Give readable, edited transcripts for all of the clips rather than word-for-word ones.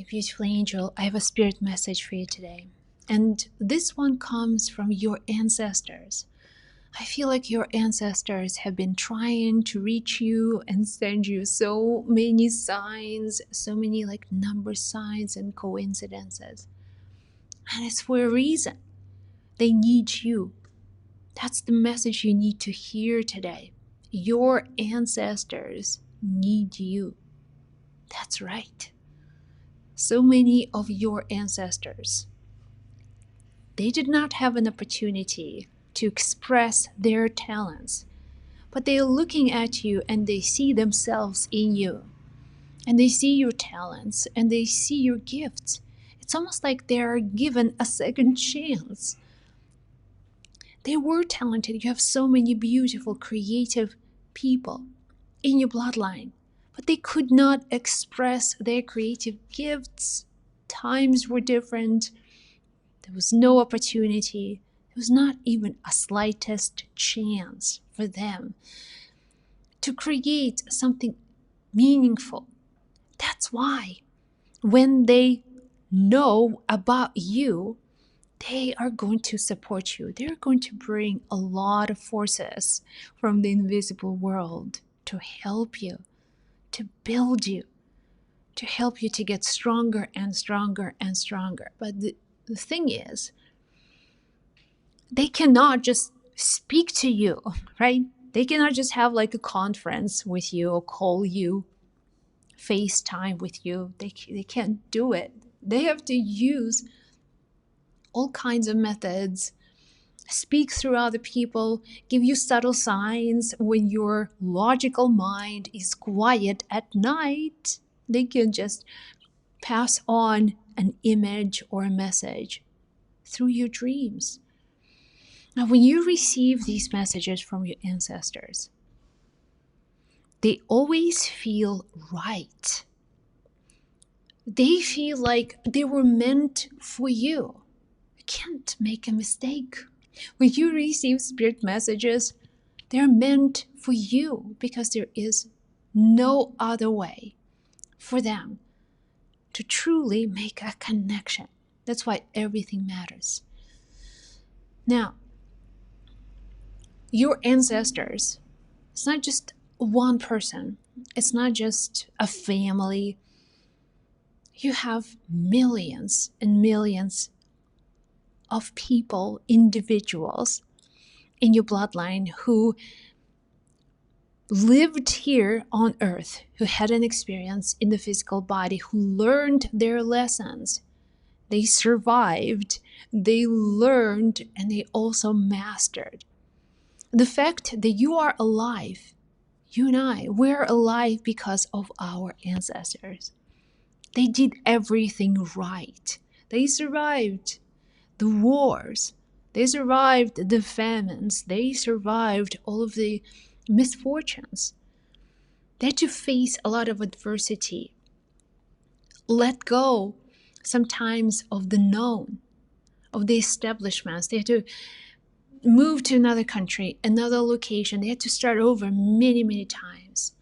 Beautiful angel, I have a spirit message for you today. And this one comes from your ancestors. I feel like your ancestors have been trying to reach you and send you so many signs, so many like number signs and coincidences. And it's for a reason. They need you. That's the message you need to hear today. Your ancestors need you. That's right. So many of your ancestors, they did not have an opportunity to express their talents, but they are looking at you and they see themselves in you, and they see your talents and they see your gifts. It's almost like they are given a second chance. They were talented. You have so many beautiful, creative people in your bloodline, but they could not express their creative gifts. Times were different. There was no opportunity. There was not even a slightest chance for them to create something meaningful. That's why when they know about you, they are going to support you. They're going to bring a lot of forces from the invisible world to help you, to build you, to help you to get stronger and stronger and stronger. But the thing is, they cannot just speak to you, right? They cannot just have like a conference with you or call you, FaceTime with you. They can't do it. They have to use all kinds of methods, speak through other people, give you subtle signs when your logical mind is quiet at night. They can just pass on an image or a message through your dreams. Now, when you receive these messages from your ancestors, they always feel right. They feel like they were meant for you. You can't make a mistake. When you receive spirit messages, they're meant for you because there is no other way for them to truly make a connection. That's why everything matters. Now, your ancestors, it's not just one person. It's not just a family. You have millions and millions of people, individuals in your bloodline who lived here on earth, who had an experience in the physical body, who learned their lessons. They survived, they learned, and they also mastered. The fact that you are alive, you and I, we're alive because of our ancestors. They did everything right. They survived the wars. They survived the famines. They survived all of the misfortunes. They had to face a lot of adversity. Let go sometimes of the known, of the establishments. They had to move to another country, another location. They had to start over many, many times.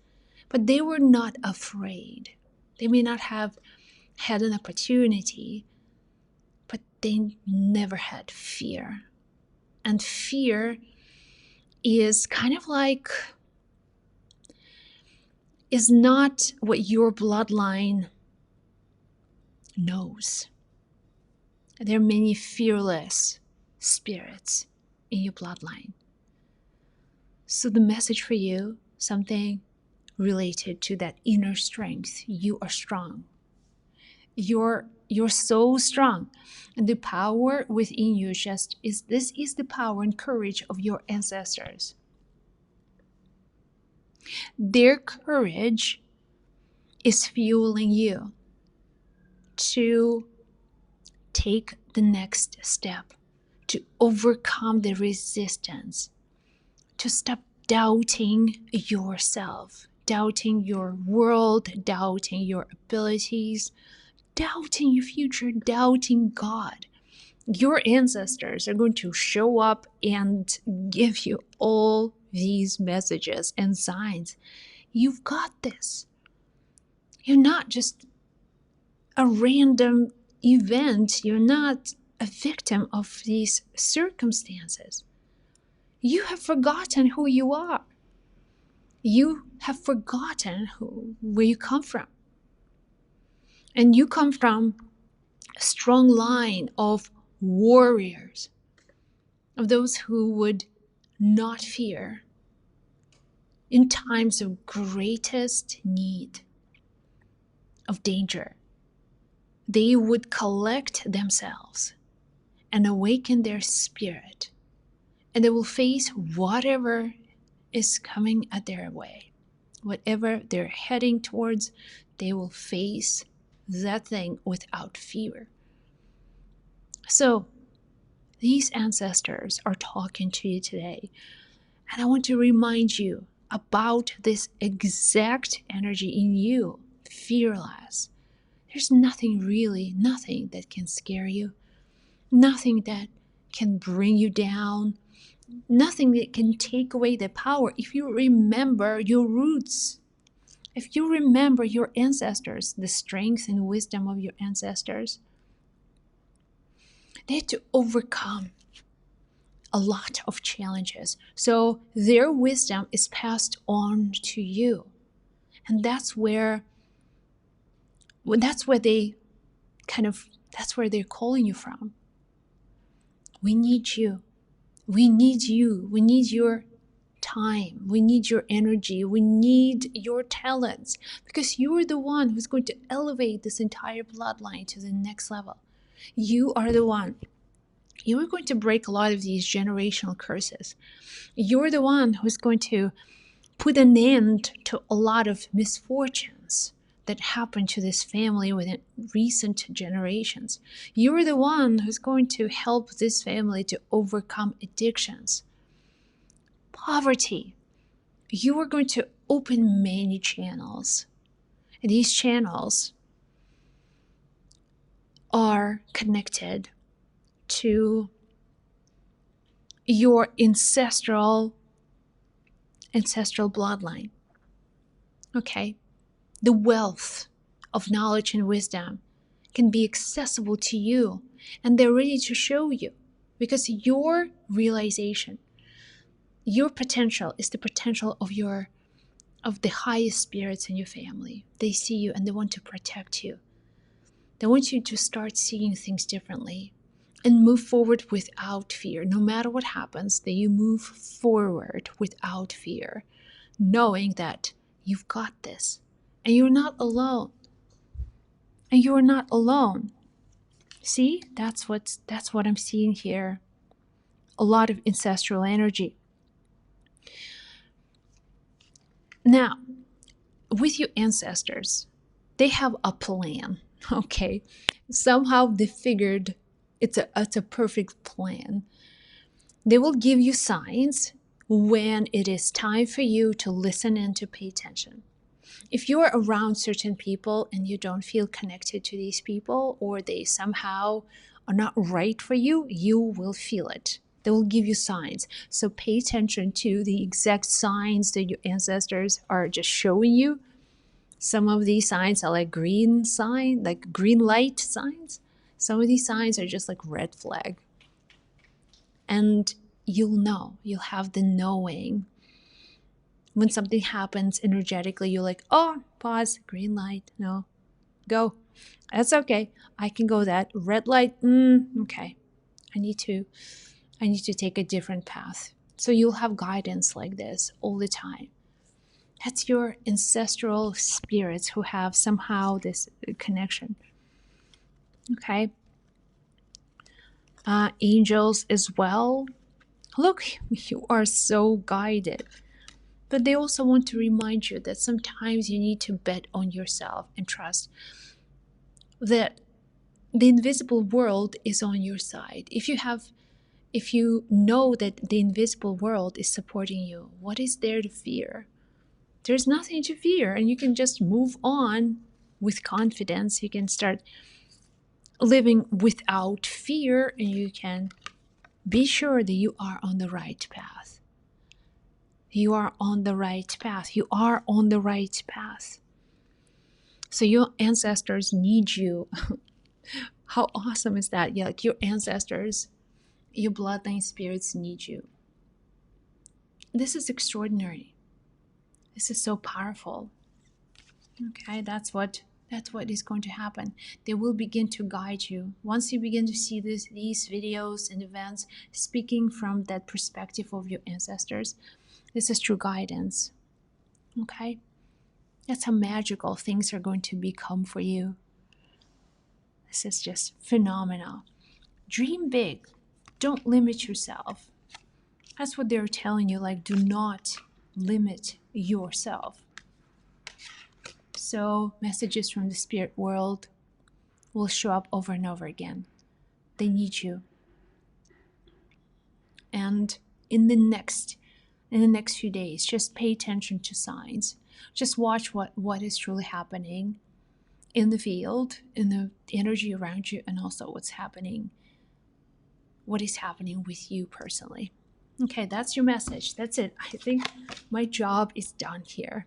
But they were not afraid. They may not have had an opportunity, but they never had fear. And fear is kind of like, is not what your bloodline knows. There are many fearless spirits in your bloodline. So the message for you, something related to that inner strength. You are strong. You're so strong. And the power within you this is the power and courage of your ancestors. Their courage is fueling you to take the next step, to overcome the resistance, to stop doubting yourself, doubting your world, doubting your abilities, doubting your future, doubting God. Your ancestors are going to show up and give you all these messages and signs. You've got this. You're not just a random event. You're not a victim of these circumstances. You have forgotten who you are. You have forgotten where you come from. And you come from a strong line of warriors, of those who would not fear in times of greatest need, of danger. They would collect themselves and awaken their spirit, and they will face whatever is coming at their way. Whatever they're heading towards, they will face that thing without fear. So, these ancestors are talking to you today, and I want to remind you about this exact energy in you, fearless. There's nothing that can scare you, nothing that can bring you down, nothing that can take away the power if you remember your roots. If you remember your ancestors, the strength and wisdom of your ancestors, they had to overcome a lot of challenges. So their wisdom is passed on to you. And that's where they that's where they're calling you from. We need you. We need you. We need your time. We need your energy. We need your talents, because you are the one who's going to elevate this entire bloodline to the next level. You are the one. You are going to break a lot of these generational curses. You're the one who's going to put an end to a lot of misfortunes that happened to this family within recent generations. You're the one who's going to help this family to overcome addictions, poverty. You are going to open many channels. And these channels are connected to your ancestral bloodline. Okay? The wealth of knowledge and wisdom can be accessible to you, and they're ready to show you, because your realization, your potential is the potential of the highest spirits in your family. They see you and they want to protect you. They want you to start seeing things differently and move forward without fear. No matter what happens, that you move forward without fear, knowing that you've got this and you're not alone. And you're not alone. See, that's what I'm seeing here. A lot of ancestral energy. Now, with your ancestors, they have a plan, okay? Somehow they figured it's a perfect plan. They will give you signs when it is time for you to listen and to pay attention. If you're around certain people and you don't feel connected to these people, or they somehow are not right for you, you will feel it. They will give you signs. So pay attention to the exact signs that your ancestors are just showing you. Some of these signs are like green light signs. Some of these signs are just like red flag. And you'll have the knowing. When something happens energetically, you're like, oh, pause, green light, no, go. That's okay. I can go that. Red light, okay. I need to take a different path. So you'll have guidance like this all the time. That's your ancestral spirits who have somehow this connection. Okay. Angels as well. Look, you are so guided. But they also want to remind you that sometimes you need to bet on yourself and trust that the invisible world is on your side. If you know that the invisible world is supporting you, what is there to fear? There's nothing to fear, and you can just move on with confidence. You can start living without fear, and you can be sure that you are on the right path. You are on the right path. You are on the right path. So your ancestors need you. How awesome is that? Yeah, like your ancestors, your bloodline spirits need you. This is extraordinary. This is so powerful. Okay, that's what is going to happen. They will begin to guide you. Once you begin to see these videos and events speaking from that perspective of your ancestors, this is true guidance. Okay? That's how magical things are going to become for you. This is just phenomenal. Dream big. Don't limit yourself. That's what they're telling you. Like, do not limit yourself. So, messages from the spirit world will show up over and over again. They need you. And in the next few days, just pay attention to signs. Just watch what is truly happening in the field, in the energy around you, and also what is happening with you personally. Okay, that's your message. That's it. I think my job is done here.